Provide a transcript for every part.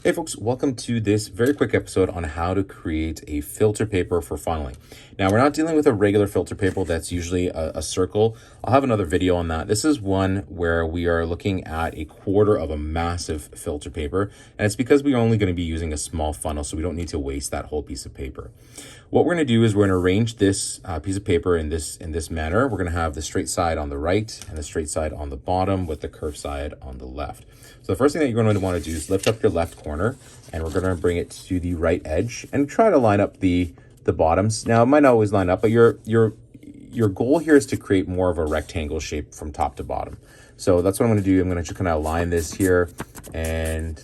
Hey folks, welcome to this very quick episode on how to create a filter paper for funneling. Now, we're not dealing with a regular filter paper that's usually a circle. I'll have another video on that. This is one where we are looking at a quarter of a massive filter paper, and it's because we're only going to be using a small funnel, so we don't need to waste that whole piece of paper. What we're going to do is we're going to arrange this piece of paper in this manner. We're going to have the straight side on the right and the straight side on the bottom with the curved side on the left. So the first thing that you're going to want to do is lift up your left corner, and we're going to bring it to the right edge and try to line up the bottoms. Now, it might not always line up, but your goal here is to create more of a rectangle shape from top to bottom. So that's what I'm going to do. I'm going to just kind of align this here and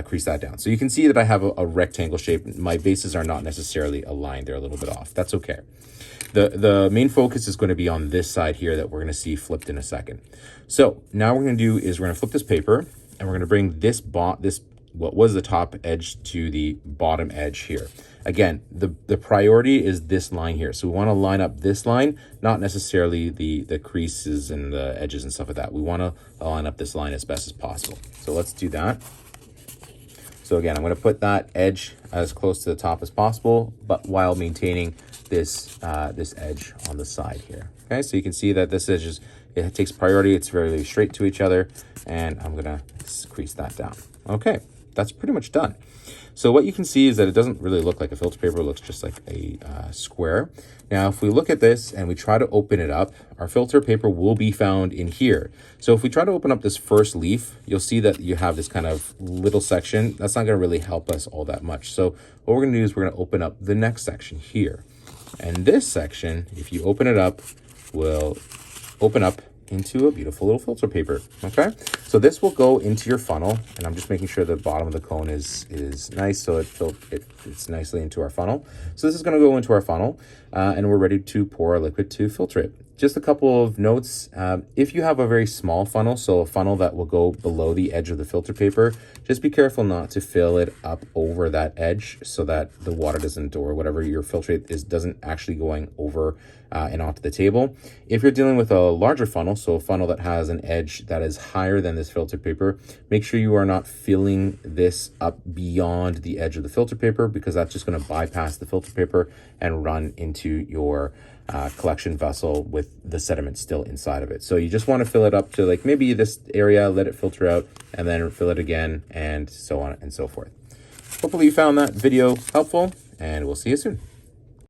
crease that down. So you can see that I have a rectangle shape. My bases are not necessarily aligned. They're a little bit off. That's okay. The main focus is going to be on this side here that we're going to see flipped in a second. So now what we're going to do is we're going to flip this paper, and we're going to bring this what was the top edge to the bottom edge here. Again, the priority is this line here. So we want to line up this line, not necessarily the creases and the edges and stuff like that. We want to line up this line as best as possible. So let's do that. So again, I'm going to put that edge as close to the top as possible, but while maintaining this edge on the side here. Okay, so you can see that this edge it takes priority. It's very straight to each other, and I'm gonna crease that down. Okay, that's pretty much done. So what you can see is that it doesn't really look like a filter paper. It looks just like a square. Now, if we look at this and we try to open it up, our filter paper will be found in here. So if we try to open up this first leaf, you'll see that you have this kind of little section. That's not gonna really help us all that much. So what we're gonna do is we're gonna open up the next section here. And this section, if you open it up, will open up into a beautiful little filter paper. Okay, so this will go into your funnel, and I'm just making sure the bottom of the cone is nice, so it fits nicely into our funnel. So this is going to go into our funnel, and we're ready to pour our liquid to filter it. Just a couple of notes. If you have a very small funnel, so a funnel that will go below the edge of the filter paper, just be careful not to fill it up over that edge so that the water doesn't, or whatever your filtrate is, doesn't actually going over and onto the table. If you're dealing with a larger funnel, so a funnel that has an edge that is higher than this filter paper, make sure you are not filling this up beyond the edge of the filter paper, because that's just going to bypass the filter paper and run into your collection vessel with the sediment still inside of it. So you just want to fill it up to like maybe this area, let it filter out, and then fill it again, and so on and so forth. Hopefully you found that video helpful, and we'll see you soon.